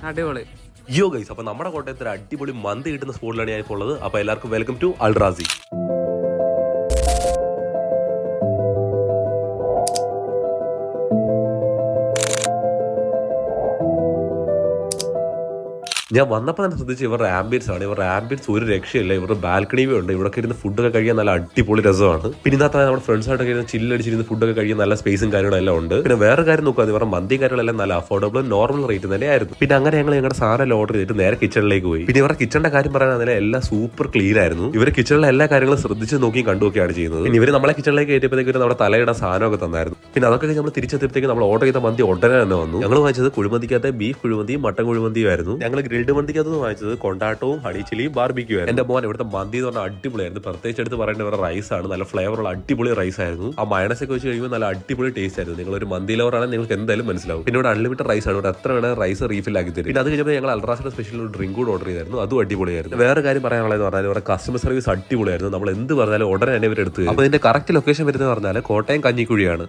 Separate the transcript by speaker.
Speaker 1: അടിപൊളി.
Speaker 2: യോ ഗൈസ്, അപ്പൊ നമ്മുടെ കോട്ടയത്ത് ഒരു അടിപൊളി മന്തി കിട്ടുന്ന സ്പോട്ടിലാണ് ഞാൻ ഇപ്പോൾ ഉള്ളത്. അപ്പൊ എല്ലാവർക്കും വെൽക്കം ടു അൽറാസി. ഞാൻ വന്നപ്പോൾ തന്നെ ശ്രദ്ധിച്ച് ഇവരുടെ ആംബിയൻസ് ആണ്. ഇവരുടെ ആംബിയൻസ് ഒരു രക്ഷയില്ല. ഇവരുടെ ബാൽക്കണി ഉണ്ട്. ഇവിടെ ഇരുന്ന് ഫുഡൊക്കെ കഴിക്കാൻ നല്ല അടിപൊളി രസമാണ്. പിന്നെ ഇന്നത്തെ നമ്മുടെ ഫ്രണ്ട്സായിട്ടൊക്കെ ഇരുന്ന് ചില്ലടിച്ചിരുന്ന് ഫുഡൊക്കെ കഴിക്കാൻ നല്ല സ്പേസും കാര്യങ്ങളെല്ലാം ഉണ്ട്. പിന്നെ വേറെ കാര്യം നോക്കുക, ഇവരുടെ മന്തി കാര്യങ്ങളെല്ലാം നല്ല അഫോർഡബിൾ നോർമൽ റേറ്റ് തന്നെയായിരുന്നു. പിന്നെ അങ്ങനെ ഞങ്ങളുടെ സാധനം ഓർഡർ ചെയ്തിട്ട് നേരെ കിച്ചണിലേക്ക് പോയി. പിന്നെ ഇവരുടെ കിച്ചണിന്റെ കാര്യം പറയാനാണെങ്കിൽ എല്ലാം സൂപ്പർ ക്ലീൻ ആയിരുന്നു. ഇവർ കിച്ചണിലെ എല്ലാ കാര്യങ്ങളും ശ്രദ്ധിച്ച് നോക്കി കണ്ടുനോക്കിയാണ് ചെയ്യുന്നത്. പിന്നെ ഇവർ നമ്മളെ കിച്ചണിലേക്ക് കയറ്റിയപ്പോഴത്തേക്ക് നമ്മുടെ തലയിടാൻ സാധനമൊക്കെ തന്നായിരുന്നു. പിന്നെ അതൊക്കെ നമ്മൾ തിരിച്ചെത്തിയപ്പോഴത്തേക്ക് നമ്മൾ ഓർഡർ ചെയ്ത മന്തി ഉടനെ തന്നെ വന്നു. ഞങ്ങൾ വാങ്ങിച്ചത് കുഴിമന്തിക്കകത്തെ ബീഫ് കുഴിമന്തിയും മട്ടൻ കുഴിമന്തിയും ആയിരുന്നു. ഞങ്ങൾ ഗ്രിൽഡ് മന്തിക്കകത്ത് വാങ്ങിച്ചത് കൊണ്ടാട്ടവും ഹണി ചില്ലിയും ബാർബിക്യൂ ആയിരുന്നു. എന്റെ മോൻ ഇവിടുത്തെ മന്തി എന്ന് പറഞ്ഞാൽ അടിപൊളിയായിരുന്നു. പ്രത്യേകിച്ച് എടുത്ത് പറയേണ്ട ഇവരുടെ റൈസ് ആണ്. നല്ല ഫ്ലേവറുള്ള അടിപൊളി റൈസ് ആയിരുന്നു. ആ മയണസ് ഒക്കെ വെച്ച് കഴിയുമ്പോൾ നല്ല അടിപൊളി ടേസ്റ്റ് ആയിരുന്നു. നിങ്ങൾ ഒരു മന്തി ലവറാണെങ്കിൽ നിങ്ങൾക്ക് എന്തായാലും മനസ്സിലാവും. പിന്നെ ഇവിടെ അൺലിമിറ്റഡ് റൈസ് ആണ്. ഇവിടെ എത്ര വേണേൽ റൈസ് റീഫിൽ ആക്കി തരും. പിന്നെ അത് കഴിഞ്ഞപ്പോൾ ഞങ്ങൾ അൽറാസിന്റെ സ്പെഷ്യൽ ഒരു ഡ്രിങ്ക് കൂടെ ഓർഡർ ചെയ്തായിരുന്നു. അതും അടിപൊളിയായിരുന്നു. വേറെ കാര്യം പറയാനുള്ളതെന്ന് പറഞ്ഞാൽ ഇവരുടെ കസ്റ്റമർ സർവീസ് അടിപൊളിയായിരുന്നു. നമ്മൾ എന്ത് പറഞ്ഞാലും ഉടനെ തന്നെ ഇവരെടുത്ത്. അപ്പോൾ ഇതിന്റെ കറക്റ്റ് ലൊക്കേഷൻ വരുന്നത് പറഞ്ഞാൽ കോട്ടയം കഞ്ഞിക്കുഴിയാണ്.